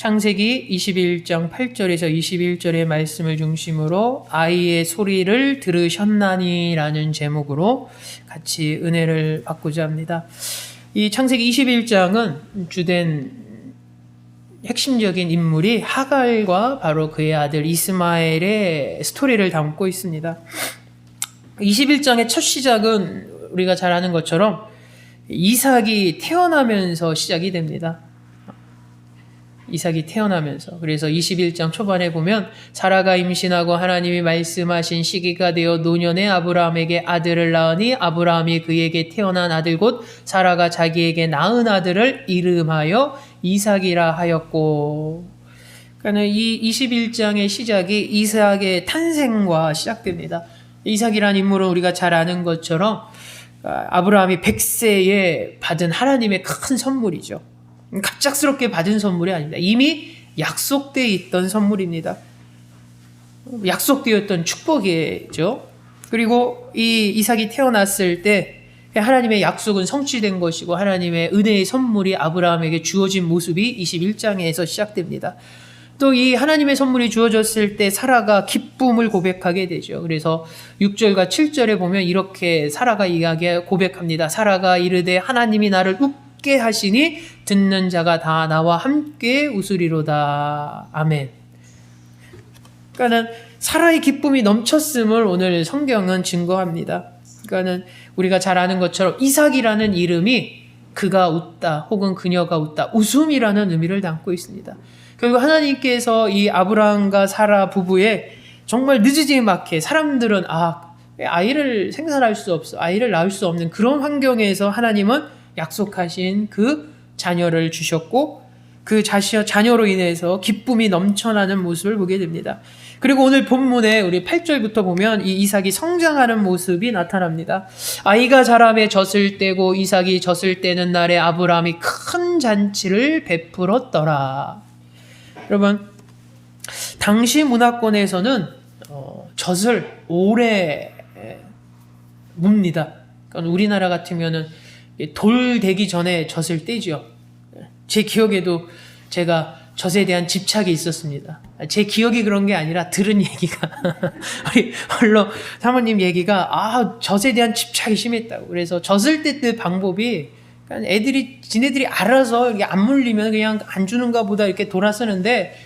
창세기 21장 8절에서 21절의 말씀을 중심으로 아이의 소리를 들으셨나니 라는 제목으로 같이 은혜를 받고자 합니다. 이 창세기 21장은 주된 핵심적인 인물이 하갈과 바로 그의 아들 이스마엘의 스토리를 담고 있습니다. 21장의 첫 시작은 우리가 잘 아는 것처럼 이삭이 태어나면서 시작이 됩니다. 이삭이 태어나면서. 그래서 21장 초반에 보면 사라가 임신하고 하나님이 말씀하신 시기가 되어 노년에 아브라함에게 아들을 낳으니 아브라함이 그에게 태어난 아들 곧 사라가 자기에게 낳은 아들을 이름하여 이삭이라 하였고. 그러니까 이 21장의 시작이 이삭의 탄생과 시작됩니다. 이삭이라는 인물은 우리가 잘 아는 것처럼 아브라함이 100세에 받은 하나님의 큰 선물이죠. 갑작스럽게 받은 선물이 아닙니다. 이미 약속되어 있던 선물입니다. 약속되었던 축복이죠. 그리고 이 이삭이 태어났을 때 하나님의 약속은 성취된 것이고 하나님의 은혜의 선물이 아브라함에게 주어진 모습이 21장에서 시작됩니다. 또 이 하나님의 선물이 주어졌을 때 사라가 기쁨을 고백하게 되죠. 그래서 6절과 7절에 보면 이렇게 사라가 고백합니다. 사라가 이르되 하나님이 나를 웃게 하시니 듣는 자가 다 나와 함께 웃으리로다. 아멘. 그러니까는 사라의 기쁨이 넘쳤음을 오늘 성경은 증거합니다. 그러니까는 우리가 잘 아는 것처럼 이삭이라는 이름이 그가 웃다 혹은 그녀가 웃다, 웃음이라는 의미를 담고 있습니다. 결국 하나님께서 이 아브라함과 사라 부부의 정말 늦지막히 사람들은 아이를 생산할 수 없어, 아이를 낳을 수 없는 그런 환경에서 하나님은 약속하신 그 자녀를 주셨고 그 자녀로 인해서 기쁨이 넘쳐나는 모습을 보게 됩니다. 그리고 오늘 본문에 우리 8절부터 보면 이 이삭이 성장하는 모습이 나타납니다. 아이가 자라매 젖을 떼고 이삭이 젖을 떼는 날에 아브라함이 큰 잔치를 베풀었더라. 여러분, 당시 문화권에서는 젖을 오래 뭅니다. 그러니까 우리나라 같으면은 돌 되기 전에 젖을 떼죠. 제 기억에도 제가 젖에 대한 집착이 있었습니다. 제 기억이 그런 게 아니라 들은 얘기가 우리 원로 사모님 얘기가 젖에 대한 집착이 심했다고. 그래서 젖을 떼는 방법이 지네들이 알아서 이게 안 물리면 그냥 안 주는가 보다 이렇게 돌아서는데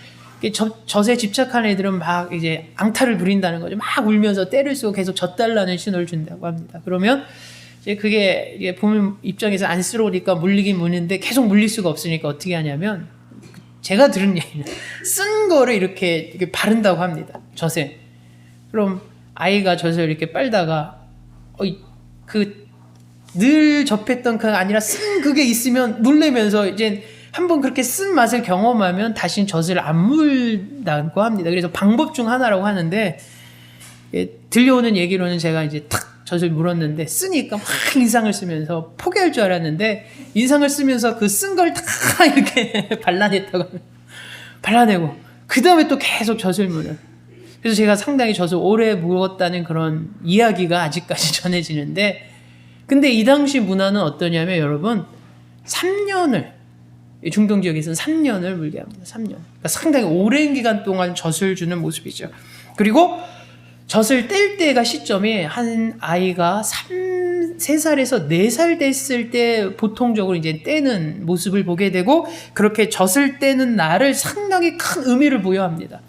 젖에 집착한 애들은 막 이제 앙탈을 부린다는 거죠. 막 울면서 때를 쓰고 계속 젖 달라는 신호를 준다고 합니다. 그러면 이제 그게 보면 입장에서 안쓰러우니까 물리긴 무는데 계속 물릴 수가 없으니까 어떻게 하냐면 제가 들은 얘기는 쓴 거를 이렇게 바른다고 합니다. 젖에. 그럼 아이가 젖을 이렇게 빨다가 늘 접했던 그게 아니라 쓴 그게 있으면 놀래면서 이제 한번 그렇게 쓴 맛을 경험하면 다신 젖을 안 물다고 합니다. 그래서 방법 중 하나라고 하는데 들려오는 얘기로는 제가 이제 탁 젖을 물었는데 쓰니까 막 인상을 쓰면서 포기할 줄 알았는데 인상을 쓰면서 그 쓴 걸 다 이렇게 발라내고 그 다음에 또 계속 젖을 물어요. 그래서 제가 상당히 젖을 오래 물었다는 그런 이야기가 아직까지 전해지는데, 근데 이 당시 문화는 어떠냐면 여러분 3년을 중동 지역에서는 3년을 물게 합니다. 3년. 그러니까 상당히 오랜 기간 동안 젖을 주는 모습이죠. 그리고 젖을 뗄 때가 시점이 한 아이가 3살에서 4살 됐을 때 보통적으로 이제 떼는 모습을 보게 되고 그렇게 젖을 떼는 날을 상당히 큰 의미를 부여합니다.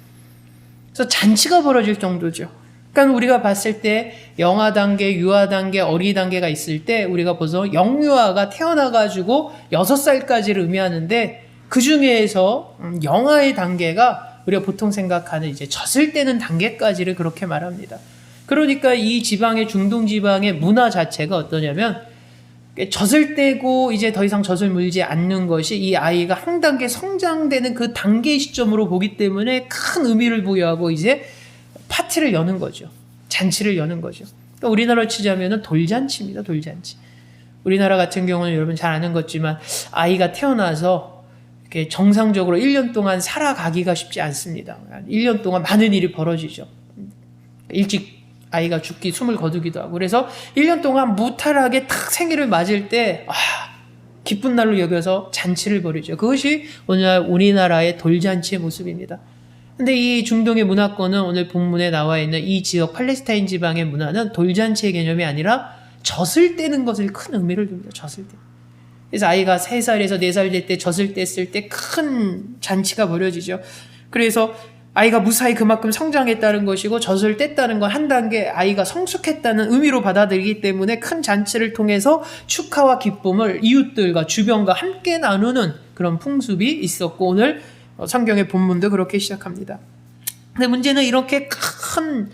그래서 잔치가 벌어질 정도죠. 그러니까 우리가 봤을 때 영아 단계, 유아 단계, 어리 단계가 있을 때 우리가 벌써 영유아가 태어나가지고 6살까지를 의미하는데 그 중에서 영아의 단계가 우리가 보통 생각하는 이제 젖을 떼는 단계까지를 그렇게 말합니다. 그러니까 이 지방의 중동 지방의 문화 자체가 어떠냐면 젖을 떼고 이제 더 이상 젖을 물지 않는 것이 이 아이가 한 단계 성장되는 그 단계 시점으로 보기 때문에 큰 의미를 부여하고 이제 파티를 여는 거죠. 잔치를 여는 거죠. 그러니까 우리나라로 치자면 돌잔치입니다. 돌잔치. 우리나라 같은 경우는 여러분 잘 아는 것지만 아이가 태어나서 이렇게 정상적으로 1년 동안 살아가기가 쉽지 않습니다. 1년 동안 많은 일이 벌어지죠. 일찍 아이가 죽기, 숨을 거두기도 하고. 그래서 1년 동안 무탈하게 탁 생일을 맞을 때 기쁜 날로 여겨서 잔치를 벌이죠. 그것이 오늘날 우리나라의 돌잔치의 모습입니다. 근데 이 중동의 문화권은 오늘 본문에 나와 있는 이 지역 팔레스타인 지방의 문화는 돌잔치의 개념이 아니라 젖을 떼는 것을 큰 의미를 둡니다. 젖을 떼. 그래서 아이가 3살에서 4살 될 때 젖을 뗐을 때 큰 잔치가 벌어지죠. 그래서 아이가 무사히 그만큼 성장했다는 것이고 젖을 뗐다는 건 한 단계 아이가 성숙했다는 의미로 받아들이기 때문에 큰 잔치를 통해서 축하와 기쁨을 이웃들과 주변과 함께 나누는 그런 풍습이 있었고 오늘 성경의 본문도 그렇게 시작합니다. 근데 문제는 이렇게 큰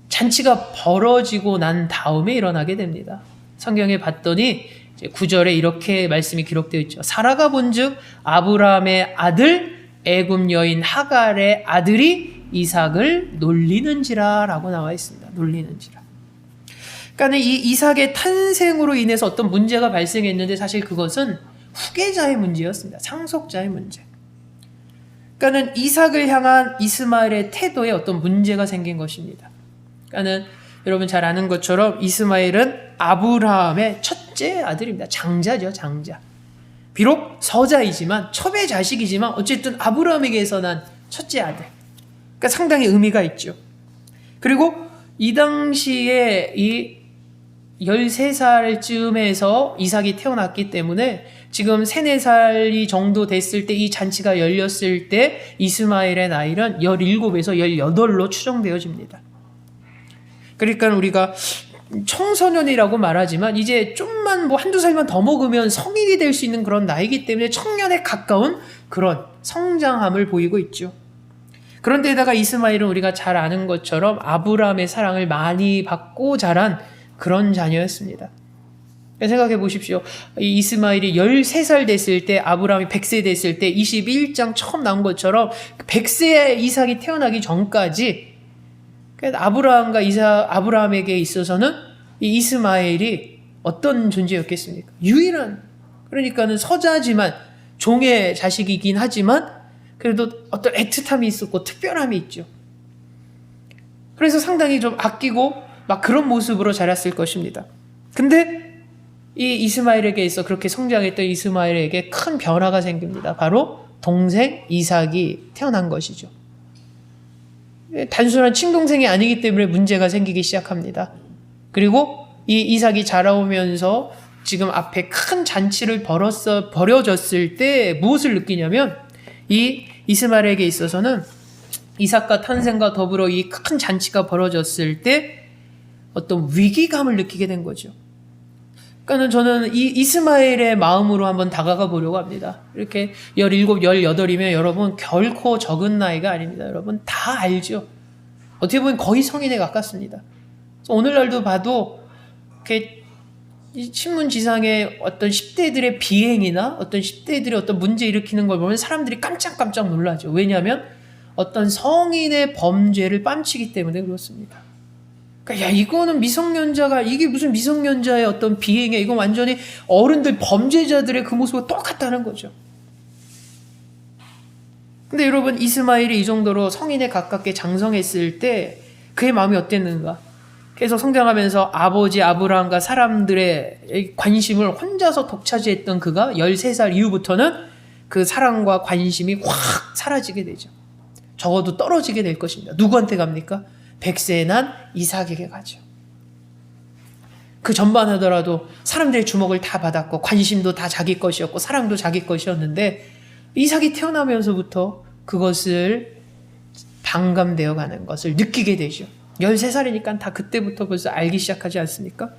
잔치가 벌어지고 난 다음에 일어나게 됩니다. 성경에 봤더니 이제 9절에 이렇게 말씀이 기록되어 있죠. 사라가 본즉 아브라함의 아들 애굽 여인 하갈의 아들이 이삭을 놀리는지라 라고 나와 있습니다. 놀리는지라. 그러니까 이 이삭의 탄생으로 인해서 어떤 문제가 발생했는데 사실 그것은 후계자의 문제였습니다. 상속자의 문제. 그러니까는 이삭을 향한 이스마엘의 태도에 어떤 문제가 생긴 것입니다. 그러니까는 여러분 잘 아는 것처럼 이스마엘은 아브라함의 첫째 아들입니다. 장자죠, 장자. 비록 서자이지만 첩의 자식이지만 어쨌든 아브라함에게서 난 첫째 아들. 그러니까 상당히 의미가 있죠. 그리고 이 당시에 이 13살쯤에서 이삭이 태어났기 때문에 지금 3, 4살이 정도 됐을 때 이 잔치가 열렸을 때 이스마엘의 나이는 17에서 18로 추정되어집니다. 그러니까 우리가 청소년이라고 말하지만 이제 좀만 뭐 한두 살만 더 먹으면 성인이 될 수 있는 그런 나이기 때문에 청년에 가까운 그런 성장함을 보이고 있죠. 그런데다가 이스마엘은 우리가 잘 아는 것처럼 아브라함의 사랑을 많이 받고 자란 그런 자녀였습니다. 생각해 보십시오. 이 이스마엘이 13살 됐을 때 아브라함이 100세 됐을 때 21장 처음 나온 것처럼 100세의 이삭이 태어나기 전까지 아브라함에게 있어서는 이 이스마엘이 어떤 존재였겠습니까? 유일한, 그러니까는 서자지만 종의 자식이긴 하지만 그래도 어떤 애틋함이 있었고 특별함이 있죠. 그래서 상당히 좀 아끼고 막 그런 모습으로 자랐을 것입니다. 근데 이 이스마엘에게 있어 그렇게 성장했던 이스마엘에게 큰 변화가 생깁니다. 바로 동생 이삭이 태어난 것이죠. 단순한 친동생이 아니기 때문에 문제가 생기기 시작합니다. 그리고 이 이삭이 자라오면서 지금 앞에 큰 잔치를 벌여졌을 때 무엇을 느끼냐면 이 이스마엘에게 있어서는 이삭과 탄생과 더불어 이 큰 잔치가 벌어졌을 때 어떤 위기감을 느끼게 된 거죠. 그러니까 저는 이 이스마엘의 마음으로 한번 다가가 보려고 합니다. 이렇게 17, 18이면 여러분 결코 적은 나이가 아닙니다. 여러분 다 알죠. 어떻게 보면 거의 성인에 가깝습니다. 오늘날도 봐도 이렇게 신문지상에 어떤 10대들의 비행이나 어떤 10대들의 어떤 문제 일으키는 걸 보면 사람들이 깜짝깜짝 놀라죠. 왜냐하면 어떤 성인의 범죄를 뺨치기 때문에 그렇습니다. 그러니까 야 이거는 미성년자가 이게 무슨 미성년자의 어떤 비행이야. 이건 완전히 어른들 범죄자들의 그 모습과 똑같다는 거죠. 근데 여러분 이스마엘이 이 정도로 성인에 가깝게 장성했을 때 그의 마음이 어땠는가? 계속 성장하면서 아버지 아브라함과 사람들의 관심을 혼자서 독차지했던 그가 13살 이후부터는 그 사랑과 관심이 확 사라지게 되죠. 적어도 떨어지게 될 것입니다. 누구한테 갑니까? 100세에 난 이삭에게 가죠. 그 전만 하더라도 사람들의 주목을 다 받았고 관심도 다 자기 것이었고 사랑도 자기 것이었는데 이삭이 태어나면서부터 그것을 반감되어 가는 것을 느끼게 되죠. 13살이니까 다 그때부터 벌써 알기 시작하지 않습니까?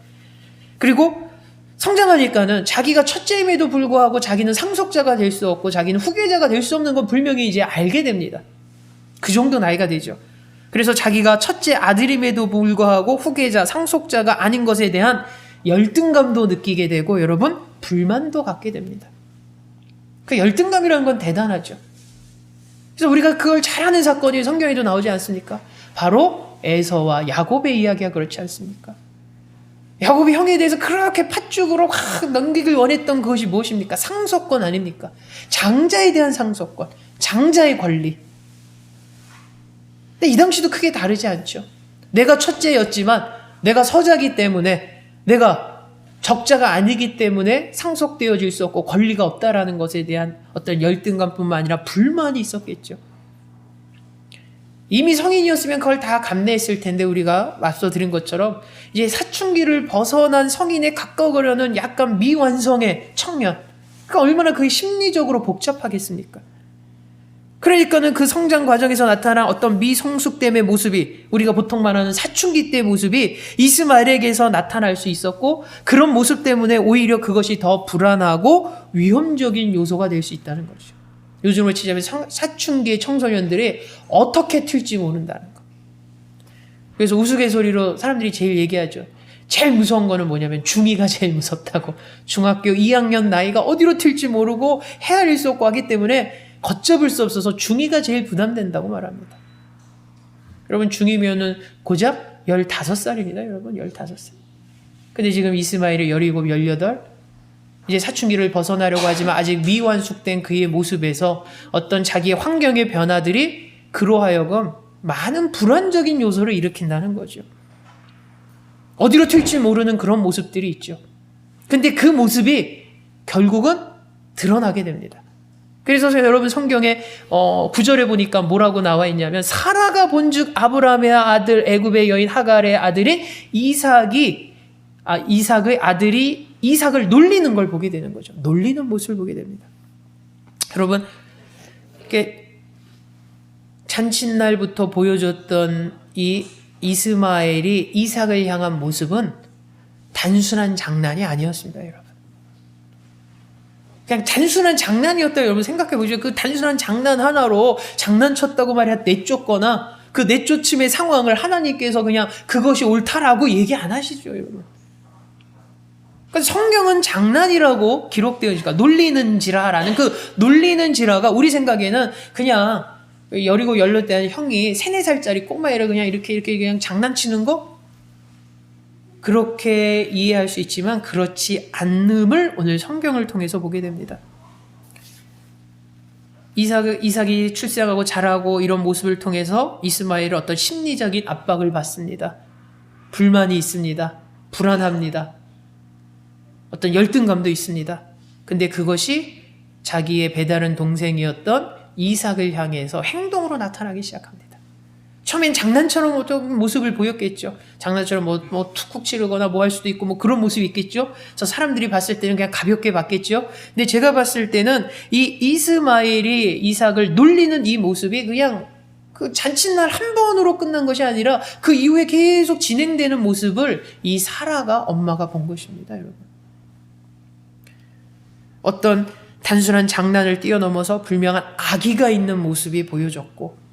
그리고 성장하니까는 자기가 첫째임에도 불구하고 자기는 상속자가 될 수 없고 자기는 후계자가 될 수 없는 건 분명히 이제 알게 됩니다. 그 정도 나이가 되죠. 그래서 자기가 첫째 아들임에도 불구하고 후계자, 상속자가 아닌 것에 대한 열등감도 느끼게 되고 여러분 불만도 갖게 됩니다. 그 열등감이라는 건 대단하죠. 그래서 우리가 그걸 잘하는 사건이 성경에도 나오지 않습니까? 바로 에서와 야곱의 이야기가 그렇지 않습니까? 야곱이 형에 대해서 그렇게 팥죽으로 확 넘기길 원했던 그것이 무엇입니까? 상속권 아닙니까? 장자에 대한 상속권, 장자의 권리. 근데 이 당시도 크게 다르지 않죠. 내가 첫째였지만 내가 서자기 때문에 내가 적자가 아니기 때문에 상속되어질 수 없고 권리가 없다라는 것에 대한 어떤 열등감뿐만 아니라 불만이 있었겠죠. 이미 성인이었으면 그걸 다 감내했을 텐데 우리가 앞서 드린 것처럼 이제 사춘기를 벗어난 성인에 가까워가려는 약간 미완성의 청년. 그러니까 얼마나 그게 심리적으로 복잡하겠습니까? 그러니까는 그 성장 과정에서 나타난 어떤 미성숙됨의 모습이 우리가 보통 말하는 사춘기 때 모습이 이스마엘에게서 나타날 수 있었고 그런 모습 때문에 오히려 그것이 더 불안하고 위험적인 요소가 될 수 있다는 거죠. 요즘으로 치자면 사춘기의 청소년들이 어떻게 튈지 모른다는 거. 그래서 우스갯소리로 사람들이 제일 얘기하죠. 제일 무서운 거는 뭐냐면 중2가 제일 무섭다고. 중학교 2학년 나이가 어디로 튈지 모르고 헤아릴 수 없고 하기 때문에 걷잡을 수 없어서 중2가 제일 부담된다고 말합니다. 여러분 중2면은 고작 15살입니다. 여러분 15살. 근데 지금 이스마엘이 17, 18 이제 사춘기를 벗어나려고 하지만 아직 미완숙된 그의 모습에서 어떤 자기의 환경의 변화들이 그로 하여금 많은 불안적인 요소를 일으킨다는 거죠. 어디로 튈지 모르는 그런 모습들이 있죠. 근데 그 모습이 결국은 드러나게 됩니다. 그래서 여러분 성경에 9절에 보니까 뭐라고 나와 있냐면 사라가 본즉 아브라함의 아들 애굽의 여인 하갈의 아들이 이삭의 아들이 이삭을 놀리는 걸 보게 되는 거죠. 놀리는 모습을 보게 됩니다. 여러분 이렇게 잔칫날부터 보여줬던 이 이스마엘이 이삭을 향한 모습은 단순한 장난이 아니었습니다. 여러분. 그냥 단순한 장난이었다 여러분 생각해 보죠. 그 단순한 장난 하나로 장난쳤다고 말이야 내쫓거나 그 내쫓음의 상황을 하나님께서 그냥 그것이 옳다라고 얘기 안 하시죠, 여러분. 그러니까 성경은 장난이라고 기록되어 있으니까 놀리는지라라는 그 놀리는지라가 우리 생각에는 그냥 여리고 열로 때는 형이 3, 4살짜리 꼬마애를 그냥 이렇게 그냥 장난치는 거? 그렇게 이해할 수 있지만 그렇지 않음을 오늘 성경을 통해서 보게 됩니다. 이삭이 출생하고 자라고 이런 모습을 통해서 이스마엘은 어떤 심리적인 압박을 받습니다. 불만이 있습니다. 불안합니다. 어떤 열등감도 있습니다. 근데 그것이 자기의 배다른 동생이었던 이삭을 향해서 행동으로 나타나기 시작합니다. 처음엔 장난처럼 어떤 모습을 보였겠죠. 장난처럼 뭐 툭툭 치르거나 뭐 할 수도 있고 뭐 그런 모습이 있겠죠. 그래서 사람들이 봤을 때는 그냥 가볍게 봤겠죠. 근데 제가 봤을 때는 이 이스마엘이 이삭을 놀리는 이 모습이 그냥 그 잔칫날 한 번으로 끝난 것이 아니라 그 이후에 계속 진행되는 모습을 이 사라가 엄마가 본 것입니다, 여러분. 어떤 단순한 장난을 뛰어넘어서 분명한 악의가 있는 모습이 보여졌고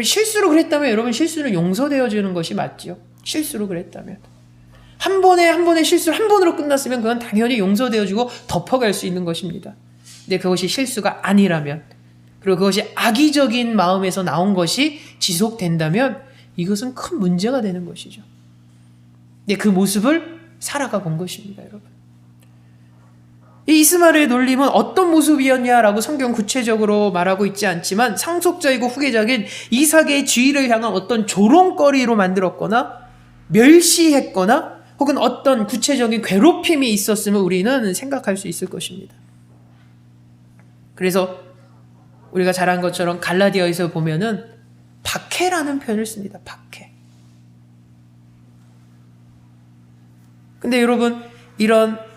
실수로 그랬다면 여러분 실수는 용서되어지는 것이 맞죠. 실수로 그랬다면 한 번의 실수를 한 번으로 끝났으면 그건 당연히 용서되어지고 덮어갈 수 있는 것입니다. 근데 그것이 실수가 아니라면 그리고 그것이 악의적인 마음에서 나온 것이 지속된다면 이것은 큰 문제가 되는 것이죠. 근데 그 모습을 사라가 본 것입니다, 여러분. 이 이스마엘의 놀림은 어떤 모습이었냐라고 성경 구체적으로 말하고 있지 않지만 상속자이고 후계자인 이삭의 지위를 향한 어떤 조롱거리로 만들었거나 멸시했거나 혹은 어떤 구체적인 괴롭힘이 있었음을 우리는 생각할 수 있을 것입니다. 그래서 우리가 잘 한 것처럼 갈라디아에서 보면은 박해라는 표현을 씁니다. 박해. 근데 여러분 이런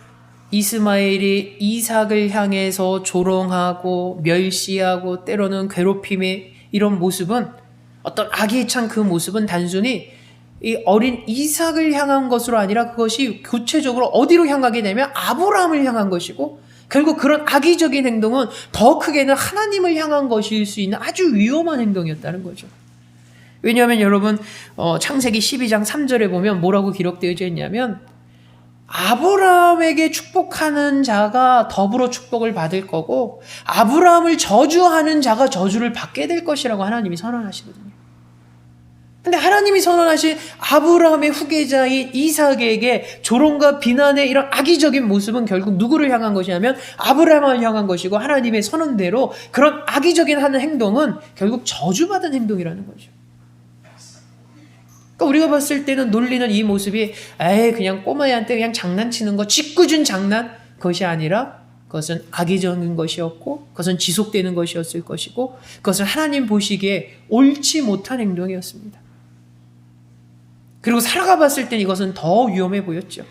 이스마엘이 이삭을 향해서 조롱하고 멸시하고 때로는 괴롭힘의 이런 모습은 어떤 악에 찬 그 모습은 단순히 이 어린 이삭을 향한 것으로 아니라 그것이 구체적으로 어디로 향하게 되면 아브라함을 향한 것이고 결국 그런 악의적인 행동은 더 크게는 하나님을 향한 것일 수 있는 아주 위험한 행동이었다는 거죠. 왜냐하면 여러분 창세기 12장 3절에 보면 뭐라고 기록되어 있냐면 아브라함에게 축복하는 자가 더불어 축복을 받을 거고 아브라함을 저주하는 자가 저주를 받게 될 것이라고 하나님이 선언하시거든요. 근데 하나님이 선언하신 아브라함의 후계자인 이삭에게 조롱과 비난의 이런 악의적인 모습은 결국 누구를 향한 것이냐면 아브라함을 향한 것이고 하나님의 선언대로 그런 악의적인 하는 행동은 결국 저주받은 행동이라는 거죠. 그러니까 우리가 봤을 때는 놀리는 이 모습이 에이 그냥 꼬마애한테 그냥 장난치는 거, 짓궂은 장난, 그것이 아니라 그것은 악의적인 것이었고 그것은 지속되는 것이었을 것이고 그것은 하나님 보시기에 옳지 못한 행동이었습니다. 그리고 살아가 봤을 땐 이것은 더 위험해 보였죠.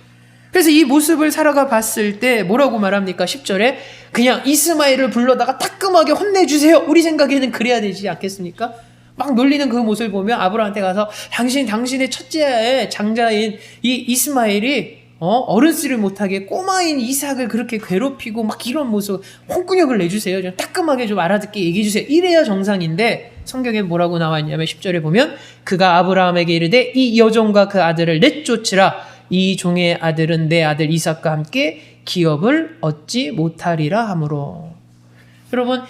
그래서 이 모습을 살아가 봤을 때 뭐라고 말합니까? 10절에 그냥 이스마엘을 불러다가 따끔하게 혼내주세요. 우리 생각에는 그래야 되지 않겠습니까? 막 놀리는 그 모습을 보면 아브라함한테 가서 당신의 첫째의 장자인 이 이스마엘이 어른쓰를 못하게 꼬마인 이삭을 그렇게 괴롭히고 막 이런 모습 홍군역을 내주세요. 좀 따끔하게 좀 알아듣게 얘기해주세요. 이래야 정상인데 성경에 뭐라고 나와 있냐면 10절에 보면 그가 아브라함에게 이르되 이 여종과 그 아들을 내쫓으라. 이 종의 아들은 내 아들 이삭과 함께 기업을 얻지 못하리라 하므로. 여러분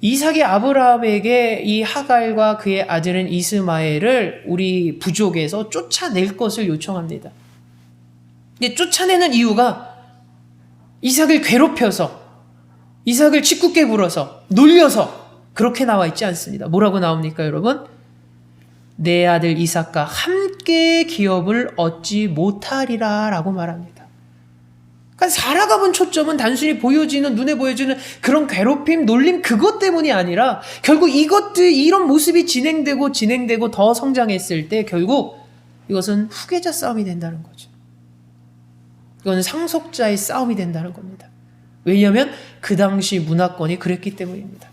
이삭이 아브라함에게 이 하갈과 그의 아들인 이스마엘을 우리 부족에서 쫓아낼 것을 요청합니다. 근데 쫓아내는 이유가 이삭을 괴롭혀서 이삭을 짓궂게 굴어서 놀려서 그렇게 나와 있지 않습니다. 뭐라고 나옵니까 여러분? 내 아들 이삭과 함께 기업을 얻지 못하리라 라고 말합니다. 그러니까 살아가 본 초점은 단순히 보여지는 눈에 보여지는 그런 괴롭힘, 놀림 그것 때문이 아니라 결국 이런 모습이 진행되고 더 성장했을 때 결국 이것은 후계자 싸움이 된다는 거죠. 이건 상속자의 싸움이 된다는 겁니다. 왜냐하면 그 당시 문화권이 그랬기 때문입니다.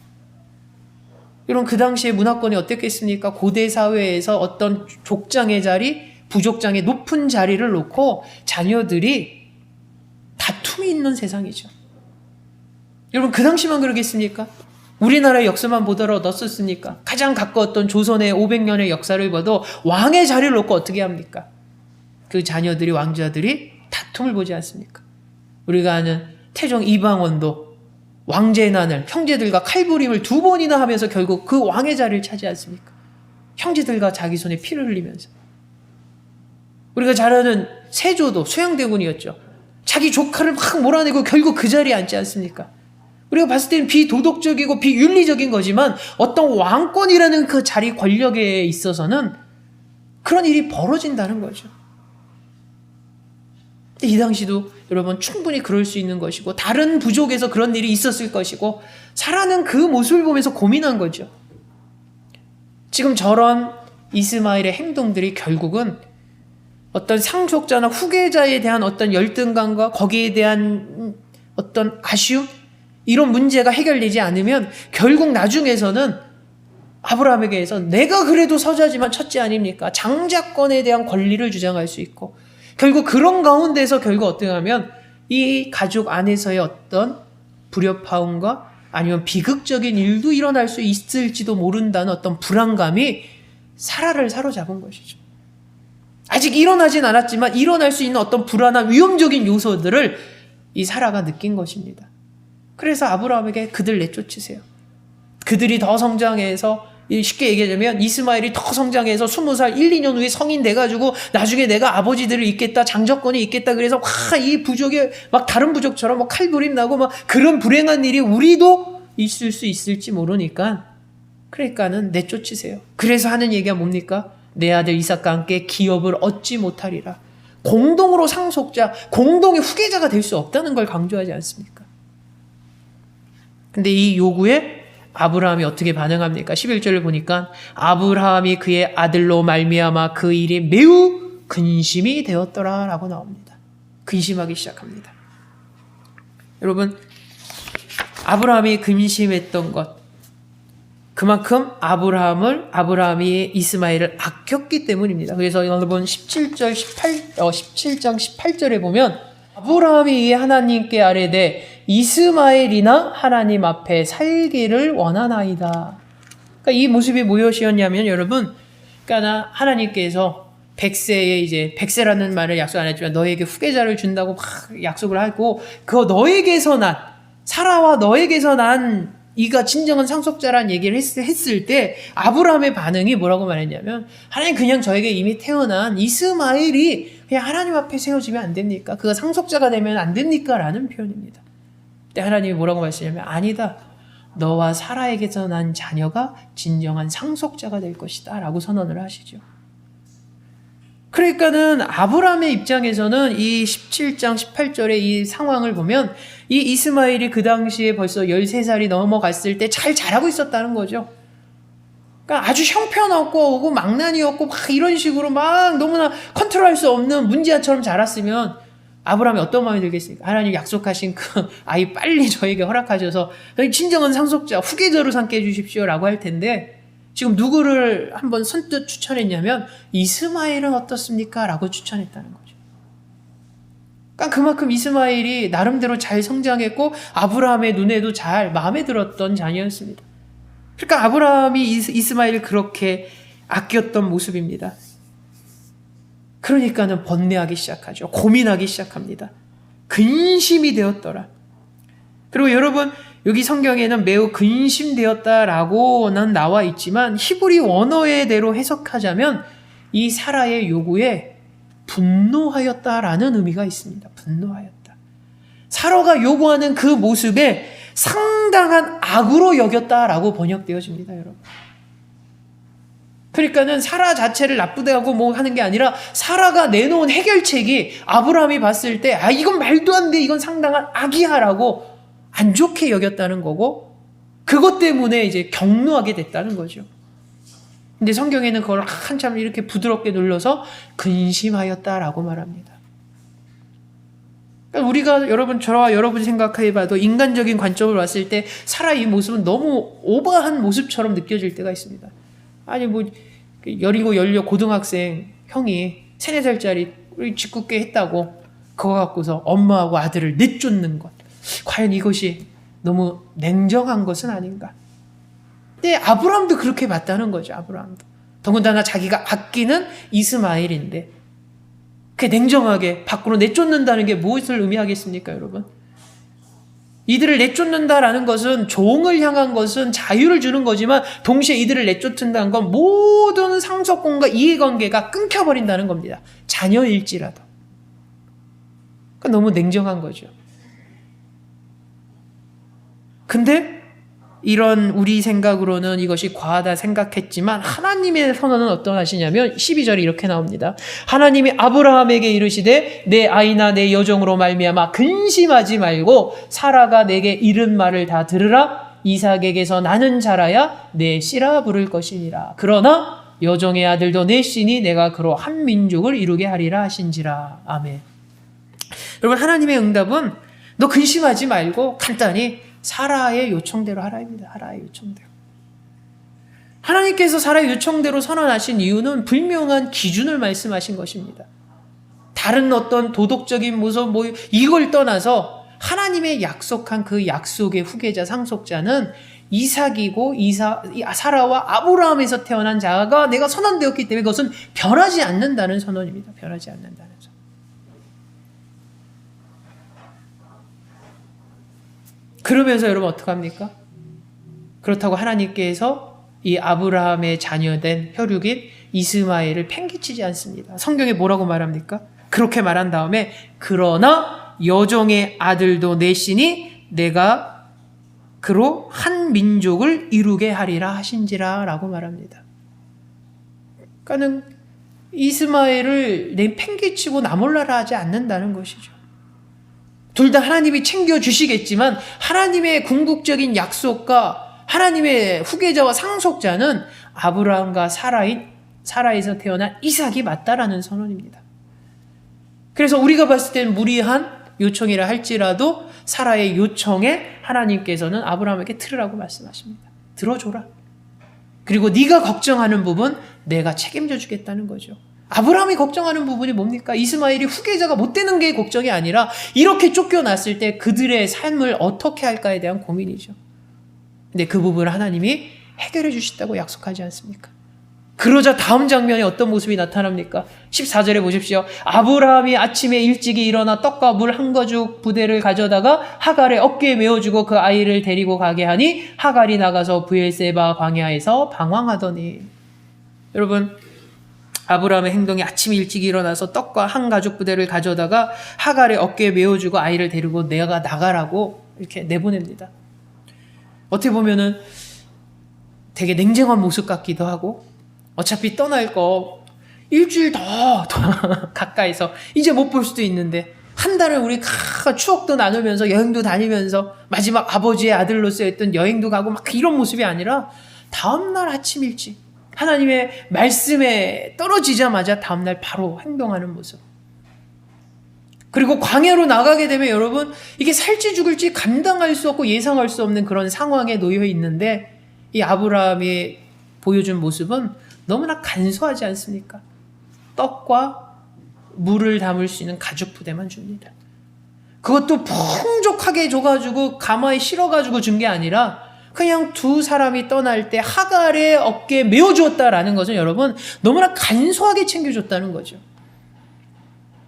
여러분 그 당시의 문화권이 어땠겠습니까? 고대 사회에서 어떤 족장의 자리, 부족장의 높은 자리를 놓고 자녀들이 다툼이 있는 세상이죠. 여러분 그 당시만 그러겠습니까? 우리나라의 역사만 보더라도 어떻습니까? 가장 가까웠던 조선의 500년의 역사를 봐도 왕의 자리를 놓고 어떻게 합니까? 그 자녀들이 왕자들이 다툼을 보지 않습니까? 우리가 아는 태종 이방원도 왕제의 난을 형제들과 칼부림을 2번이나 하면서 결국 그 왕의 자리를 차지 않습니까? 형제들과 자기 손에 피를 흘리면서. 우리가 잘 아는 세조도 소양대군이었죠. 자기 조카를 막 몰아내고 결국 그 자리에 앉지 않습니까? 우리가 봤을 때는 비도덕적이고 비윤리적인 거지만 어떤 왕권이라는 그 자리 권력에 있어서는 그런 일이 벌어진다는 거죠. 이 당시도 여러분 충분히 그럴 수 있는 것이고 다른 부족에서 그런 일이 있었을 것이고 살아는 그 모습을 보면서 고민한 거죠. 지금 저런 이스마엘의 행동들이 결국은 어떤 상속자나 후계자에 대한 어떤 열등감과 거기에 대한 어떤 아쉬움 이런 문제가 해결되지 않으면 결국 나중에서는 아브라함에게서 내가 그래도 서자지만 첫째 아닙니까? 장자권에 대한 권리를 주장할 수 있고 결국 그런 가운데서 결국 어떻게 하면 이 가족 안에서의 어떤 불협화음과 아니면 비극적인 일도 일어날 수 있을지도 모른다는 어떤 불안감이 사라를 사로잡은 것이죠. 아직 일어나진 않았지만 일어날 수 있는 어떤 불안한 위험적인 요소들을 이 사라가 느낀 것입니다. 그래서 아브라함에게 그들 내쫓으세요. 그들이 더 성장해서 쉽게 얘기하자면 이스마엘이 더 성장해서 20살 1, 2년 후에 성인 돼가지고 나중에 내가 아버지들을 잇겠다 장자권이 있겠다 그래서 이 부족에 막 다른 부족처럼 막 칼부림 나고 막 그런 불행한 일이 우리도 있을 수 있을지 모르니까 그러니까는 내쫓으세요. 그래서 하는 얘기가 뭡니까? 내 아들 이삭과 함께 기업을 얻지 못하리라. 공동으로 상속자, 공동의 후계자가 될 수 없다는 걸 강조하지 않습니까? 근데 이 요구에 아브라함이 어떻게 반응합니까? 11절을 보니까 아브라함이 그의 아들로 말미암아 그 일이 매우 근심이 되었더라 라고 나옵니다. 근심하기 시작합니다. 여러분 아브라함이 근심했던 것 그만큼 아브라함이 이스마엘을 아꼈기 때문입니다. 그래서 여러분 17장 18절에 보면 아브라함이 하나님께 아뢰되 이스마엘이나 하나님 앞에 살기를 원하나이다. 그러니까 이 모습이 무엇이었냐면 여러분, 그러니까 하나님께서 백세라는 말을 약속 안 했지만 너에게 후계자를 준다고 막 약속을 하고 그 너에게서 난 사라와 너에게서 난 이가 진정한 상속자라는 얘기를 했을 때 아브라함의 반응이 뭐라고 말했냐면 하나님 그냥 저에게 이미 태어난 이스마엘이 그냥 하나님 앞에 세워지면 안 됩니까? 그가 상속자가 되면 안 됩니까? 라는 표현입니다. 근데 하나님이 뭐라고 말씀하시냐면 아니다. 너와 사라에게서 난 자녀가 진정한 상속자가 될 것이다 라고 선언을 하시죠. 그러니까는 아브라함의 입장에서는 이 17장 18절의 이 상황을 보면 이 이스마엘이 그 당시에 벌써 13살이 넘어갔을 때 잘 자라고 있었다는 거죠. 그러니까 아주 형편없고 망나니였고 막 이런 식으로 막 너무나 컨트롤할 수 없는 문지아처럼 자랐으면 아브라함이 어떤 마음이 들겠습니까? 하나님 약속하신 그 아이 빨리 저에게 허락하셔서 진정한 상속자 후계자로 삼게 해주십시오라고 할 텐데 지금 누구를 한번 선뜻 추천했냐면 이스마엘은 어떻습니까? 라고 추천했다는 거죠. 그러니까 그만큼 이스마엘이 나름대로 잘 성장했고 아브라함의 눈에도 잘 마음에 들었던 자녀였습니다. 그러니까 아브라함이 이스마엘을 그렇게 아꼈던 모습입니다. 그러니까는 번뇌하기 시작하죠. 고민하기 시작합니다. 근심이 되었더라. 그리고 여러분 여기 성경에는 매우 근심되었다라고는 나와 있지만 히브리 원어의대로 해석하자면 이 사라의 요구에 분노하였다라는 의미가 있습니다. 분노하였다. 사라가 요구하는 그 모습에 상당한 악으로 여겼다라고 번역되어집니다, 여러분. 그러니까는 사라 자체를 나쁘게 하고 뭐 하는 게 아니라 사라가 내놓은 해결책이 아브라함이 봤을 때 이건 말도 안 돼, 이건 상당한 악이야라고 안 좋게 여겼다는 거고 그것 때문에 이제 격노하게 됐다는 거죠. 근데 성경에는 그걸 한참 이렇게 부드럽게 눌러서 근심하였다라고 말합니다. 그러니까 우리가 저와 여러분이 생각해봐도 인간적인 관점으로 봤을 때 사라 이 모습은 너무 오버한 모습처럼 느껴질 때가 있습니다. 아니 뭐 열이고 열려 고등학생 형이 3-4살짜리 우리 짓궂게 했다고 그거 갖고서 엄마하고 아들을 내쫓는 것, 과연 이것이 너무 냉정한 것은 아닌가? 근데 아브라함도 그렇게 봤다는 거죠. 아브라함도 더군다나 자기가 아끼는 이스마엘인데 그 냉정하게 밖으로 내쫓는다는 게 무엇을 의미하겠습니까, 여러분? 이들을 내쫓는다라는 것은 종을 향한 것은 자유를 주는 거지만 동시에 이들을 내쫓는다는 건 모든 상속권과 이해관계가 끊겨버린다는 겁니다. 자녀일지라도. 그러니까 너무 냉정한 거죠. 근데 이런 우리 생각으로는 이것이 과하다 생각했지만 하나님의 선언은 어떠하시냐면 12절에 이렇게 나옵니다. 하나님이 아브라함에게 이르시되 내 아이나 내 여종으로 말미암아 근심하지 말고 사라가 내게 이른 말을 다 들으라. 이삭에게서 나는 자라야 내 씨라 부를 것이니라. 그러나 여종의 아들도 내 씨니 내가 그로 한 민족을 이루게 하리라 하신지라. 아멘. 여러분 하나님의 응답은 너 근심하지 말고 간단히 사라의 요청대로 하라입니다. 사라의 요청대로. 하나님께서 사라의 요청대로 선언하신 이유는 분명한 기준을 말씀하신 것입니다. 다른 어떤 도덕적인 모습 이걸 떠나서 하나님의 약속한 그 약속의 후계자 상속자는 이삭이고 사라와 아브라함에서 태어난 자가 내가 선언되었기 때문에 그것은 변하지 않는다는 선언입니다. 변하지 않는다는 선언. 그러면서 여러분 어떡합니까? 그렇다고 하나님께서 이 아브라함의 자녀된 혈육인 이스마엘을 팽개치지 않습니다. 성경에 뭐라고 말합니까? 그렇게 말한 다음에 그러나 여종의 아들도 내 씨니 내가 그로 한 민족을 이루게 하리라 하신지라 라고 말합니다. 그러니까는 이스마엘을 팽개치고 나몰라라 하지 않는다는 것이죠. 둘 다 하나님이 챙겨주시겠지만 하나님의 궁극적인 약속과 하나님의 후계자와 상속자는 아브라함과 사라에서 태어난 이삭이 맞다라는 선언입니다. 그래서 우리가 봤을 때는 무리한 요청이라 할지라도 사라의 요청에 하나님께서는 아브라함에게 들으라고 말씀하십니다. 들어줘라. 그리고 네가 걱정하는 부분 내가 책임져 주겠다는 거죠. 아브라함이 걱정하는 부분이 뭡니까? 이스마엘이 후계자가 못 되는 게 걱정이 아니라 이렇게 쫓겨났을 때 그들의 삶을 어떻게 할까에 대한 고민이죠. 근데 그 부분을 하나님이 해결해 주신다고 약속하지 않습니까? 그러자 다음 장면에 어떤 모습이 나타납니까? 14절에 보십시오. 아브라함이 아침에 일찍이 일어나 떡과 물 한 거죽 부대를 가져다가 하갈의 어깨에 메어주고 그 아이를 데리고 가게 하니 하갈이 나가서 브엘세바 광야에서 방황하더니. 여러분 아브라함의 행동이 아침에 일찍 일어나서 떡과 한 가죽 부대를 가져다가 하갈의 어깨에 메어주고 아이를 데리고 내가 나가라고 이렇게 내보냅니다. 어떻게 보면은 되게 냉정한 모습 같기도 하고 어차피 떠날 거 일주일 더 가까이서 이제 못 볼 수도 있는데 한 달을 우리 추억도 나누면서 여행도 다니면서 마지막 아버지의 아들로서 했던 여행도 가고 막 이런 모습이 아니라 다음날 아침 일찍 하나님의 말씀에 떨어지자마자 다음날 바로 행동하는 모습. 그리고 광야로 나가게 되면 여러분 이게 살지 죽을지 감당할 수 없고 예상할 수 없는 그런 상황에 놓여 있는데 이 아브라함이 보여준 모습은 너무나 간소하지 않습니까? 떡과 물을 담을 수 있는 가죽 부대만 줍니다. 그것도 풍족하게 줘가지고 가마에 실어가지고 준 게 아니라 그냥 두 사람이 떠날 때 하갈의 어깨에 메어주었다라는 것은 여러분 너무나 간소하게 챙겨줬다는 거죠.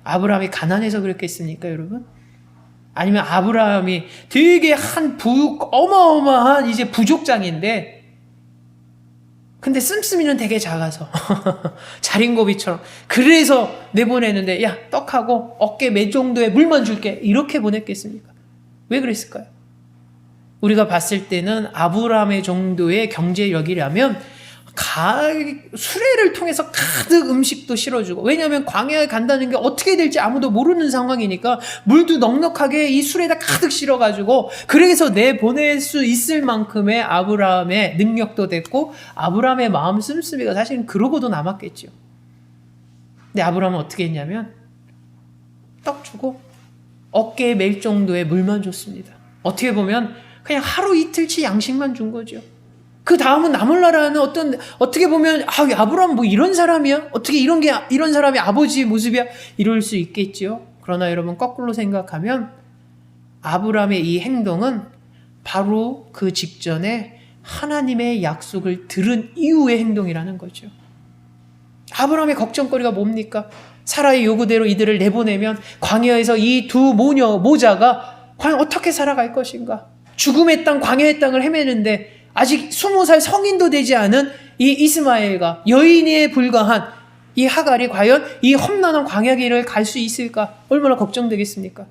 아브라함이 가난해서 그랬겠습니까, 여러분? 아니면 아브라함이 되게 어마어마한 이제 부족장인데 근데 씀씀이는 되게 작아서 자린고비처럼 그래서 내보내는데 야 떡하고 어깨 매 정도의 물만 줄게 이렇게 보냈겠습니까? 왜 그랬을까요? 우리가 봤을 때는 아브라함의 정도의 경제력이라면 수레를 통해서 가득 음식도 실어주고 왜냐하면 광야에 간다는 게 어떻게 될지 아무도 모르는 상황이니까 물도 넉넉하게 이 수레에다 가득 실어가지고 그래서 내보낼 수 있을 만큼의 아브라함의 능력도 됐고 아브라함의 마음 씀씀이가 사실은 그러고도 남았겠죠. 근데 아브라함은 어떻게 했냐면 떡 주고 어깨에 맬 정도의 물만 줬습니다. 어떻게 보면 그냥 하루 이틀치 양식만 준 거죠. 그 다음은 나몰라라는 어떻게 보면 아브라함 뭐 이런 사람이야? 어떻게 이런 사람이 아버지의 모습이야? 이럴 수 있겠지요. 그러나 여러분 거꾸로 생각하면 아브라함의 이 행동은 바로 그 직전에 하나님의 약속을 들은 이후의 행동이라는 거죠. 아브라함의 걱정거리가 뭡니까? 사라의 요구대로 이들을 내보내면 광야에서 이 두 모자가 과연 어떻게 살아갈 것인가? 죽음의 땅, 광야의 땅을 헤매는데 아직 20살 성인도 되지 않은 이 이스마엘과 여인에 불과한 이 하갈이 과연 이 험난한 광야길을 갈 수 있을까? 얼마나 걱정되겠습니까?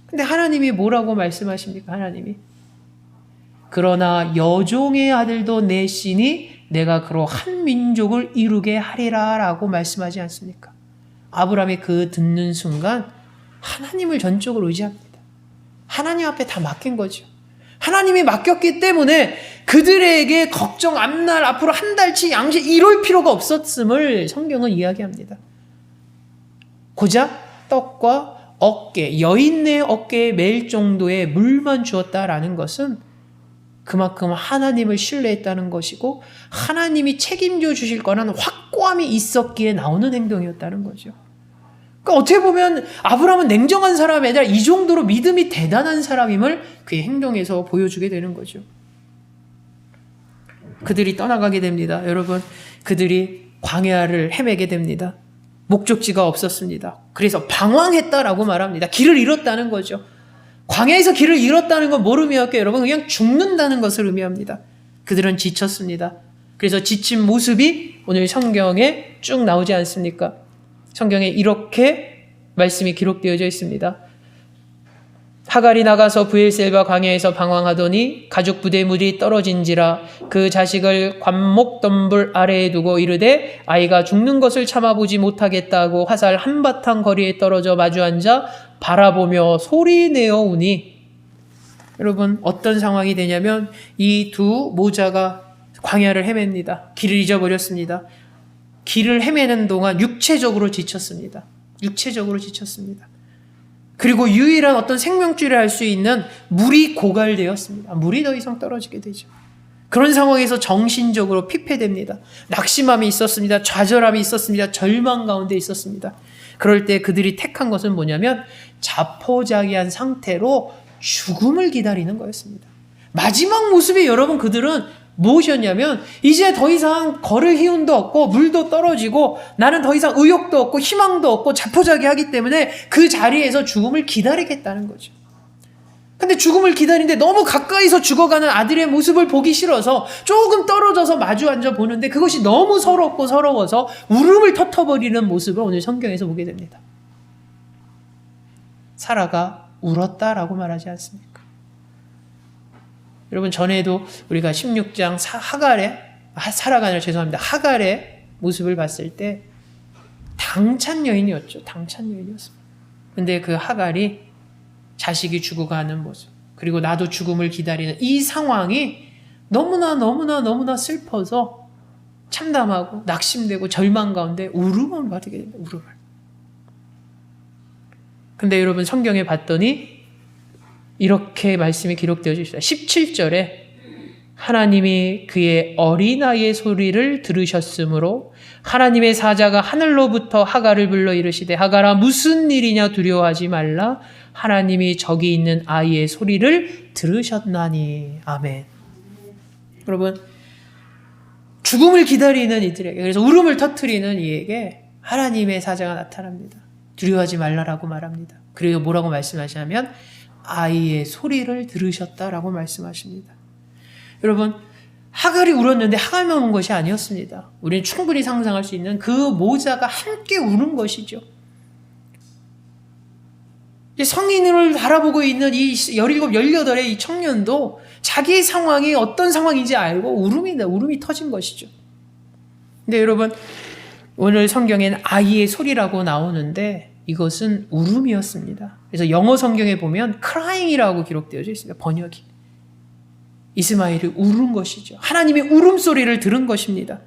근데 하나님이 뭐라고 말씀하십니까? 하나님이 그러나 여종의 아들도 내시니 내가 그로 한 민족을 이루게 하리라 라고 말씀하지 않습니까? 아브라함이 그 듣는 순간 하나님을 전적으로 의지합니다. 하나님 앞에 다 맡긴 거죠. 하나님이 맡겼기 때문에 그들에게 걱정 앞날 앞으로 한 달치 양식 이럴 필요가 없었음을 성경은 이야기합니다. 고작 떡과 여인의 어깨에 맬 정도의 물만 주었다라는 것은 그만큼 하나님을 신뢰했다는 것이고 하나님이 책임져 주실 거라는 확고함이 있었기에 나오는 행동이었다는 거죠. 그러니까 어떻게 보면 아브라함은 냉정한 사람이 아니라 이 정도로 믿음이 대단한 사람임을 그의 행동에서 보여주게 되는 거죠. 그들이 떠나가게 됩니다. 여러분, 그들이 광야를 헤매게 됩니다. 목적지가 없었습니다. 그래서 방황했다라고 말합니다. 길을 잃었다는 거죠. 광야에서 길을 잃었다는 건 뭘 의미할까요? 여러분, 그냥 죽는다는 것을 의미합니다. 그들은 지쳤습니다. 그래서 지친 모습이 오늘 성경에 쭉 나오지 않습니까? 성경에 이렇게 말씀이 기록되어져 있습니다. 하갈이 나가서 브엘셀바 광야에서 방황하더니 가죽 부대물이 떨어진지라 그 자식을 관목덤불 아래에 두고 이르되 아이가 죽는 것을 참아보지 못하겠다고 화살 한바탕 거리에 떨어져 마주 앉아 바라보며 소리내어 우니. 여러분 어떤 상황이 되냐면 이 두 모자가 광야를 헤맵니다. 길을 잊어버렸습니다. 길을 헤매는 동안 육체적으로 지쳤습니다. 그리고 유일한 어떤 생명줄을 할 수 있는 물이 고갈되었습니다. 물이 더 이상 떨어지게 되죠. 그런 상황에서 정신적으로 피폐됩니다. 낙심함이 있었습니다. 좌절함이 있었습니다. 절망 가운데 있었습니다. 그럴 때 그들이 택한 것은 뭐냐면 자포자기한 상태로 죽음을 기다리는 거였습니다. 마지막 모습이 여러분 그들은 무엇이었냐면 이제 더 이상 걸을 희운도 없고 물도 떨어지고 나는 더 이상 의욕도 없고 희망도 없고 자포자기하기 때문에 그 자리에서 죽음을 기다리겠다는 거죠. 근데 죽음을 기다리는데 너무 가까이서 죽어가는 아들의 모습을 보기 싫어서 조금 떨어져서 마주 앉아 보는데 그것이 너무 서러워서 울음을 터터버리는 모습을 오늘 성경에서 보게 됩니다. 사라가 울었다라고 말하지 않습니까? 여러분 전에도 우리가 16장 하갈의 모습을 봤을 때 당찬 여인이었죠. 당찬 여인이었습니다. 근데 그 하갈이 자식이 죽어가는 모습, 그리고 나도 죽음을 기다리는 이 상황이 너무나 슬퍼서 참담하고 낙심되고 절망 가운데 울음을 받게 됩니다. 울음을. 근데 여러분 성경에 봤더니 이렇게 말씀이 기록되어 있습니다. 17절에 하나님이 그의 어린아이의 소리를 들으셨으므로 하나님의 사자가 하늘로부터 하갈을 불러 이르시되 하갈아 무슨 일이냐 두려워하지 말라 하나님이 저기 있는 아이의 소리를 들으셨나니. 아멘. 여러분 죽음을 기다리는 이들에게, 그래서 울음을 터뜨리는 이에게 하나님의 사자가 나타납니다. 두려워하지 말라라고 말합니다. 그리고 뭐라고 말씀하시냐면 아이의 소리를 들으셨다라고 말씀하십니다. 여러분 하갈이 울었는데 하갈만 운 것이 아니었습니다. 우리는 충분히 상상할 수 있는 그 모자가 함께 우는 것이죠. 성인을 바라보고 있는 이 17, 18의 이 청년도 자기의 상황이 어떤 상황인지 알고 울음이 터진 것이죠. 근데 여러분 오늘 성경엔 아이의 소리라고 나오는데 이것은 울음이었습니다. 그래서 영어 성경에 보면 crying이라고 기록되어 있습니다. 번역이. 이스마엘이 울은 것이죠. 하나님의 울음소리를 들은 것입니다.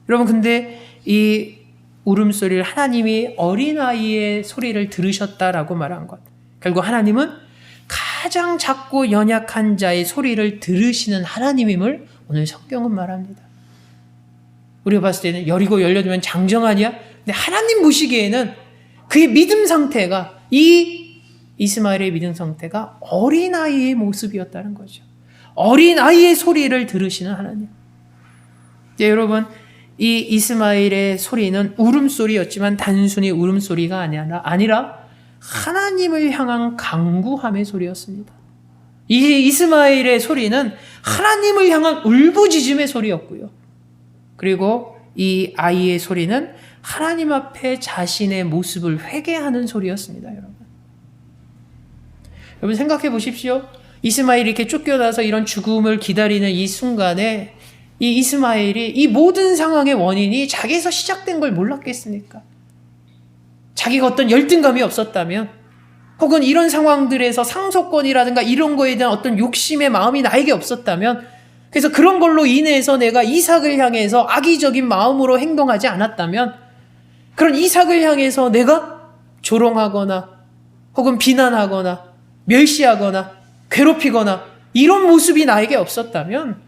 여러분 근데 이 울음소리를 하나님이 어린아이의 소리를 들으셨다라고 말한 것. 결국 하나님은 가장 작고 연약한 자의 소리를 들으시는 하나님임을 오늘 성경은 말합니다. 우리가 봤을 때는 여리고 18명 장정하냐? 근데 하나님 보시기에는 그의 믿음 상태가 이스마엘의 믿음 상태가 어린아이의 모습이었다는 거죠. 어린아이의 소리를 들으시는 하나님. 네, 여러분 이 이스마엘의 소리는 울음소리였지만 단순히 울음소리가 아니라 하나님을 향한 간구함의 소리였습니다. 이 이스마엘의 소리는 하나님을 향한 울부짖음의 소리였고요. 그리고 이 아이의 소리는 하나님 앞에 자신의 모습을 회개하는 소리였습니다. 여러분 생각해 보십시오. 이스마엘이 이렇게 쫓겨나서 이런 죽음을 기다리는 이 순간에 이 이스마엘이 이 모든 상황의 원인이 자기에서 시작된 걸 몰랐겠습니까? 자기가 어떤 열등감이 없었다면, 혹은 이런 상황들에서 상속권이라든가 이런 거에 대한 어떤 욕심의 마음이 나에게 없었다면, 그래서 그런 걸로 인해서 내가 이삭을 향해서 악의적인 마음으로 행동하지 않았다면, 그런 이삭을 향해서 내가 조롱하거나 혹은 비난하거나 멸시하거나 괴롭히거나 이런 모습이 나에게 없었다면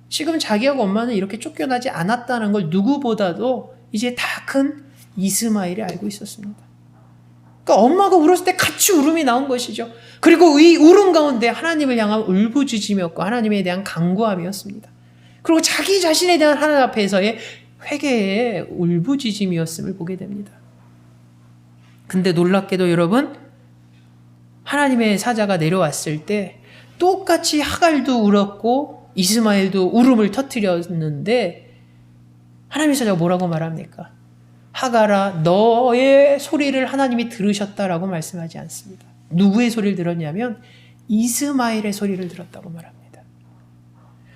지금 자기하고 엄마는 이렇게 쫓겨나지 않았다는 걸 누구보다도 이제 다 큰 이스마엘이 알고 있었습니다. 그러니까 엄마가 울었을 때 같이 울음이 나온 것이죠. 그리고 이 울음 가운데 하나님을 향한 울부짖음이었고 하나님에 대한 간구함이었습니다. 그리고 자기 자신에 대한 하나님 앞에서의 회개의 울부짖음이었음을 보게 됩니다. 근데 놀랍게도 여러분 하나님의 사자가 내려왔을 때 똑같이 하갈도 울었고 이스마엘도 울음을 터뜨렸는데 하나님의 사자가 뭐라고 말합니까? 하갈아 너의 소리를 하나님이 들으셨다라고 말씀하지 않습니다. 누구의 소리를 들었냐면 이스마엘의 소리를 들었다고 말합니다.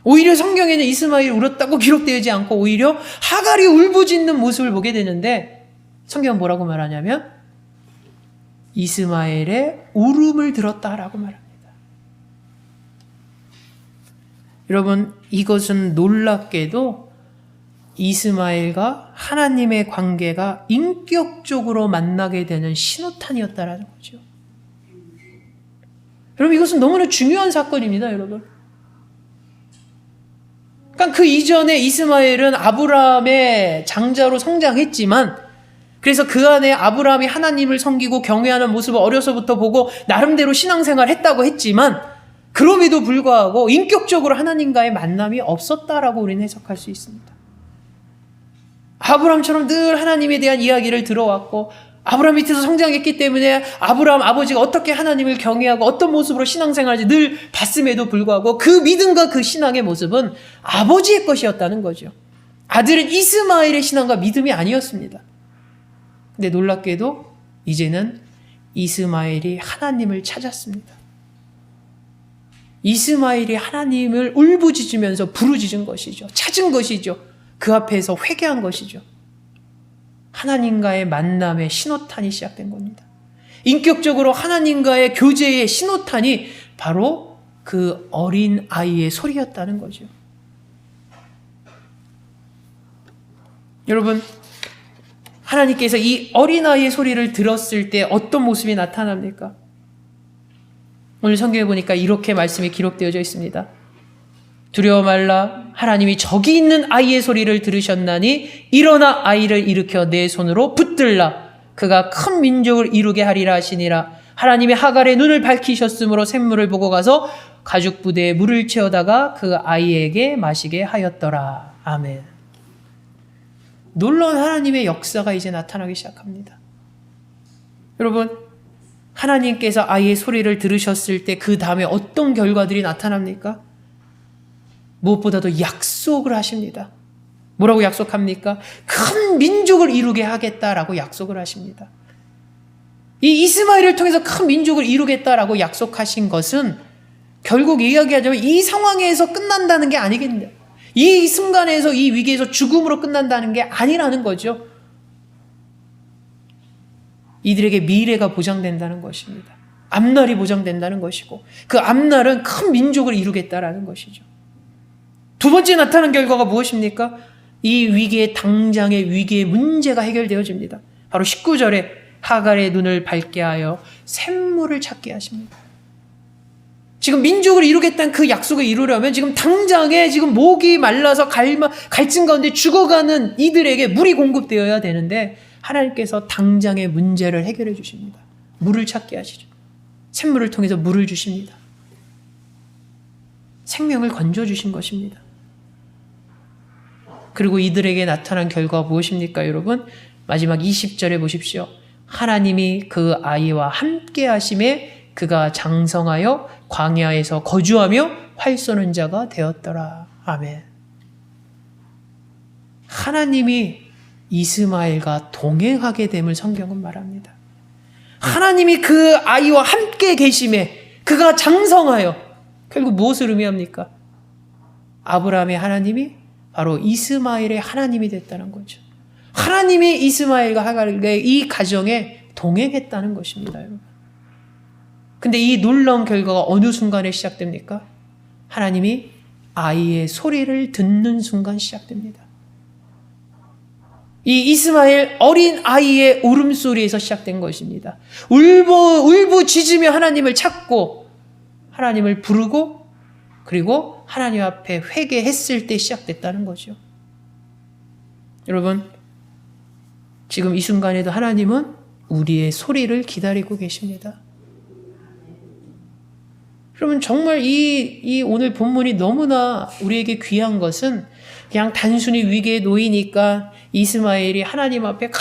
오히려 성경에는 이스마엘이 울었다고 기록되지 않고 오히려 하갈이 울부짖는 모습을 보게 되는데 성경은 뭐라고 말하냐면 이스마엘의 울음을 들었다라고 말합니다. 여러분 이것은 놀랍게도 이스마엘과 하나님의 관계가 인격적으로 만나게 되는 신호탄이었다라는 거죠. 여러분 이것은 너무나 중요한 사건입니다. 여러분. 그러니까 그 이전에 이스마엘은 아브라함의 장자로 성장했지만 그래서 그 안에 아브라함이 하나님을 섬기고 경외하는 모습을 어려서부터 보고 나름대로 신앙생활을 했다고 했지만 그럼에도 불구하고 인격적으로 하나님과의 만남이 없었다라고 우리는 해석할 수 있습니다. 아브라함처럼 늘 하나님에 대한 이야기를 들어왔고 아브라함 밑에서 성장했기 때문에 아브라함 아버지가 어떻게 하나님을 경외하고 어떤 모습으로 신앙생활을 늘 봤음에도 불구하고 그 믿음과 그 신앙의 모습은 아버지의 것이었다는 거죠. 아들은 이스마엘의 신앙과 믿음이 아니었습니다. 근데 놀랍게도 이제는 이스마엘이 하나님을 찾았습니다. 이스마엘이 하나님을 울부짖으면서 부르짖은 것이죠. 찾은 것이죠. 그 앞에서 회개한 것이죠. 하나님과의 만남의 신호탄이 시작된 겁니다. 인격적으로 하나님과의 교제의 신호탄이 바로 그 어린 아이의 소리였다는 거죠. 여러분, 하나님께서 이 어린아이의 소리를 들었을 때 어떤 모습이 나타납니까? 오늘 성경에 보니까 이렇게 말씀이 기록되어져 있습니다. 두려워 말라. 하나님이 저기 있는 아이의 소리를 들으셨나니 일어나 아이를 일으켜 내 손으로 붙들라. 그가 큰 민족을 이루게 하리라 하시니라. 하나님이 하갈의 눈을 밝히셨으므로 샘물을 보고 가서 가죽 부대에 물을 채워다가 그 아이에게 마시게 하였더라. 아멘. 놀라운 하나님의 역사가 이제 나타나기 시작합니다. 여러분, 하나님께서 아이의 소리를 들으셨을 때 그 다음에 어떤 결과들이 나타납니까? 무엇보다도 약속을 하십니다. 뭐라고 약속합니까? 큰 민족을 이루게 하겠다라고 약속을 하십니다. 이 이스마엘을 통해서 큰 민족을 이루겠다라고 약속하신 것은 결국 이야기하자면 이 상황에서 끝난다는 게 아니겠냐. 이 순간에서 이 위기에서 죽음으로 끝난다는 게 아니라는 거죠. 이들에게 미래가 보장된다는 것입니다. 앞날이 보장된다는 것이고 그 앞날은 큰 민족을 이루겠다라는 것이죠. 두 번째 나타난 결과가 무엇입니까? 이 위기의 당장의 위기의 문제가 해결되어집니다. 바로 19절에 하갈의 눈을 밝게 하여 샘물을 찾게 하십니다. 지금 민족을 이루겠다는 그 약속을 이루려면 지금 당장에 지금 목이 말라서 갈증 가운데 죽어가는 이들에게 물이 공급되어야 되는데 하나님께서 당장의 문제를 해결해 주십니다. 물을 찾게 하시죠. 샘물을 통해서 물을 주십니다. 생명을 건져주신 것입니다. 그리고 이들에게 나타난 결과가 무엇입니까, 여러분? 마지막 20절에 보십시오. 하나님이 그 아이와 함께 하심에 그가 장성하여 광야에서 거주하며 활 쏘는 자가 되었더라. 아멘. 하나님이 이스마엘과 동행하게 됨을 성경은 말합니다. 하나님이 그 아이와 함께 계심에 그가 장성하여, 결국 무엇을 의미합니까? 아브라함의 하나님이 바로 이스마엘의 하나님이 됐다는 거죠. 하나님이 이스마엘과 하갈의 이 가정에 동행했다는 것입니다, 여러분. 근데 이 놀라운 결과가 어느 순간에 시작됩니까? 하나님이 아이의 소리를 듣는 순간 시작됩니다. 이 이스마엘 어린 아이의 울음소리에서 시작된 것입니다. 울부짖으며 하나님을 찾고 하나님을 부르고 그리고 하나님 앞에 회개했을 때 시작됐다는 거죠. 여러분, 지금 이 순간에도 하나님은 우리의 소리를 기다리고 계십니다. 여러분, 정말 이 오늘 본문이 너무나 우리에게 귀한 것은 그냥 단순히 위기에 놓이니까 이스마엘이 하나님 앞에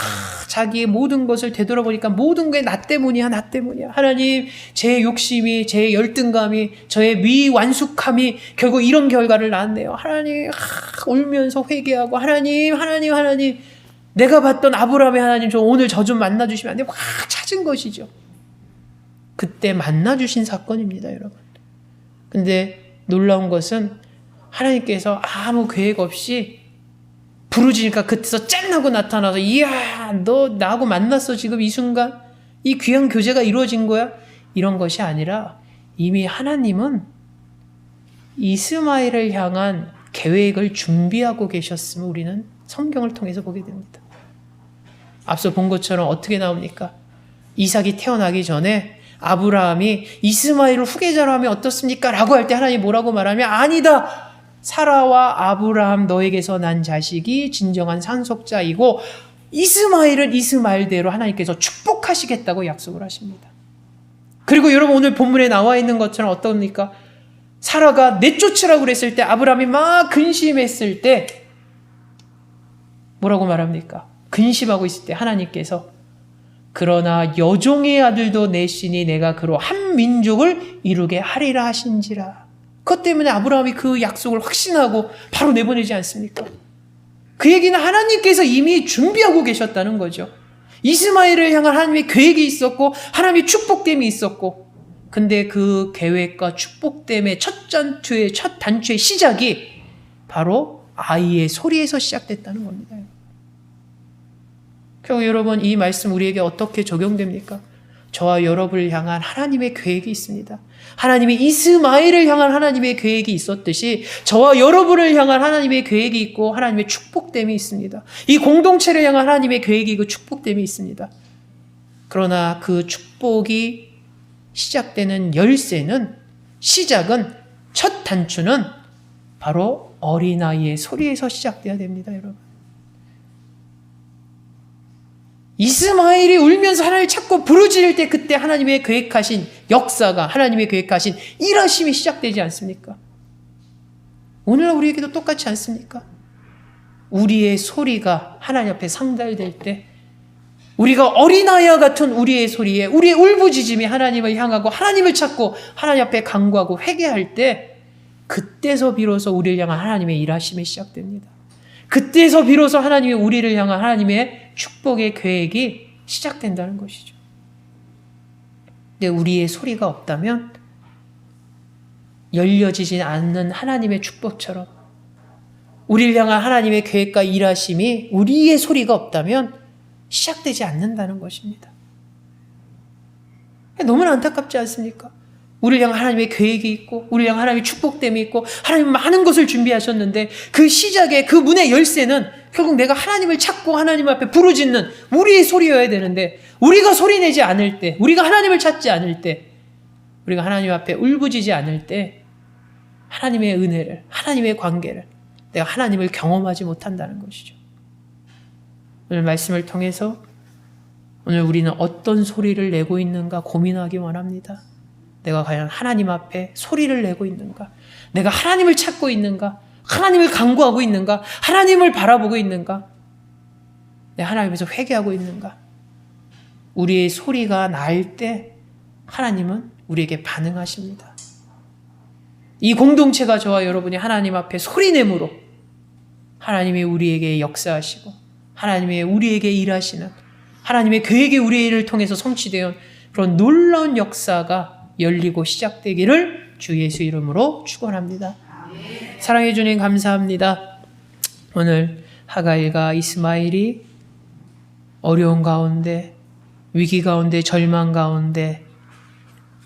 자기의 모든 것을 되돌아보니까 모든 게 나 때문이야, 나 때문이야. 하나님, 제 욕심이, 제 열등감이, 저의 미완숙함이 결국 이런 결과를 낳았네요. 하나님, 울면서 회개하고 하나님, 내가 봤던 아브라함의 하나님, 오늘 저 좀 만나주시면 안 돼요? 찾은 것이죠. 그때 만나주신 사건입니다, 여러분. 근데 놀라운 것은 하나님께서 아무 계획 없이 부르짖으니까 그때서 짠하고 나타나서 이야, 너 나하고 만났어 지금 이 순간? 이 귀한 교제가 이루어진 거야? 이런 것이 아니라 이미 하나님은 이스마엘을 향한 계획을 준비하고 계셨음을 우리는 성경을 통해서 보게 됩니다. 앞서 본 것처럼 어떻게 나옵니까? 이삭이 태어나기 전에 아브라함이 이스마엘을 후계자로 하면 어떻습니까? 라고 할 때 하나님이 뭐라고 말하면 아니다. 사라와 아브라함 너에게서 난 자식이 진정한 상속자이고 이스마엘은 이스마엘대로 하나님께서 축복하시겠다고 약속을 하십니다. 그리고 여러분 오늘 본문에 나와 있는 것처럼 어떻습니까? 사라가 내쫓으라고 그랬을 때 아브라함이 막 근심했을 때 뭐라고 말합니까? 근심하고 있을 때 하나님께서 그러나 여종의 아들도 내시니 내가 그로 한 민족을 이루게 하리라 하신지라. 그것 때문에 아브라함이 그 약속을 확신하고 바로 내보내지 않습니까? 그 얘기는 하나님께서 이미 준비하고 계셨다는 거죠. 이스마엘을 향한 하나님의 계획이 있었고 하나님의 축복됨이 있었고, 근데 그 계획과 축복됨의 첫 단추의 시작이 바로 아이의 소리에서 시작됐다는 겁니다. 결국 여러분, 이 말씀 우리에게 어떻게 적용됩니까? 저와 여러분을 향한 하나님의 계획이 있습니다. 하나님이 이스마엘을 향한 하나님의 계획이 있었듯이 저와 여러분을 향한 하나님의 계획이 있고 하나님의 축복됨이 있습니다. 이 공동체를 향한 하나님의 계획이 있고 축복됨이 있습니다. 그러나 그 축복이 시작되는 열쇠는, 시작은, 첫 단추는 바로 어린아이의 소리에서 시작돼야 됩니다, 여러분. 이스마엘이 울면서 하나님을 찾고 부르짖을 때 그때 하나님의 계획하신 역사가, 하나님의 계획하신 일하심이 시작되지 않습니까? 오늘날 우리에게도 똑같지 않습니까? 우리의 소리가 하나님 앞에 상달될 때, 우리가 어린아이와 같은 우리의 소리에, 우리의 울부짖음이 하나님을 향하고 하나님을 찾고 하나님 앞에 간구하고 회개할 때, 그때서 비로소 우리를 향한 하나님의 일하심이 시작됩니다. 그때서 비로소 하나님이 우리를 향한 하나님의 축복의 계획이 시작된다는 것이죠. 근데 우리의 소리가 없다면 열려지지 않는 하나님의 축복처럼, 우리를 향한 하나님의 계획과 일하심이 우리의 소리가 없다면 시작되지 않는다는 것입니다. 너무나 안타깝지 않습니까? 우리를 향한 하나님의 계획이 있고 우리를 향한 하나님의 축복됨이 있고 하나님은 많은 것을 준비하셨는데 그 시작의 그 문의 열쇠는 결국 내가 하나님을 찾고 하나님 앞에 부르짖는 우리의 소리여야 되는데, 우리가 소리내지 않을 때, 우리가 하나님을 찾지 않을 때, 우리가 하나님 앞에 울부짖지 않을 때 하나님의 은혜를, 하나님의 관계를, 내가 하나님을 경험하지 못한다는 것이죠. 오늘 말씀을 통해서 오늘 우리는 어떤 소리를 내고 있는가 고민하기 원합니다. 내가 과연 하나님 앞에 소리를 내고 있는가? 내가 하나님을 찾고 있는가? 하나님을 간구하고 있는가? 하나님을 바라보고 있는가? 내가 하나님 앞에서 회개하고 있는가? 우리의 소리가 날 때 하나님은 우리에게 반응하십니다. 이 공동체가 저와 여러분이 하나님 앞에 소리내므로 하나님이 우리에게 역사하시고 하나님이 우리에게 일하시는 하나님의 계획이 우리를 통해서 성취되어 그런 놀라운 역사가 열리고 시작되기를 주 예수 이름으로 축원합니다. 사랑해 주님 감사합니다. 오늘 하가일과 이스마엘이 어려운 가운데, 위기 가운데, 절망 가운데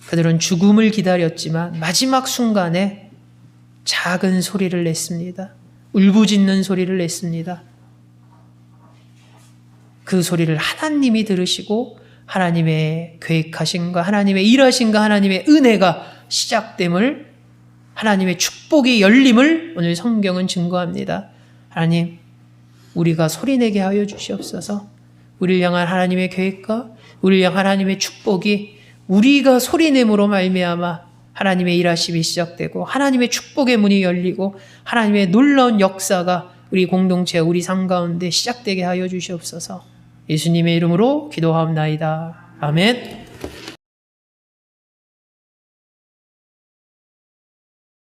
그들은 죽음을 기다렸지만 마지막 순간에 작은 소리를 냈습니다. 울부짖는 소리를 냈습니다. 그 소리를 하나님이 들으시고 하나님의 계획하신가, 하나님의 일하신가, 하나님의 은혜가 시작됨을, 하나님의 축복이 열림을 오늘 성경은 증거합니다. 하나님, 우리가 소리내게 하여 주시옵소서. 우리를 향한 하나님의 계획과 우리를 향한 하나님의 축복이 우리가 소리냄으로 말미암아 하나님의 일하심이 시작되고 하나님의 축복의 문이 열리고 하나님의 놀라운 역사가 우리 공동체, 우리 삶 가운데 시작되게 하여 주시옵소서. 예수님의 이름으로 기도하옵나이다. 아멘.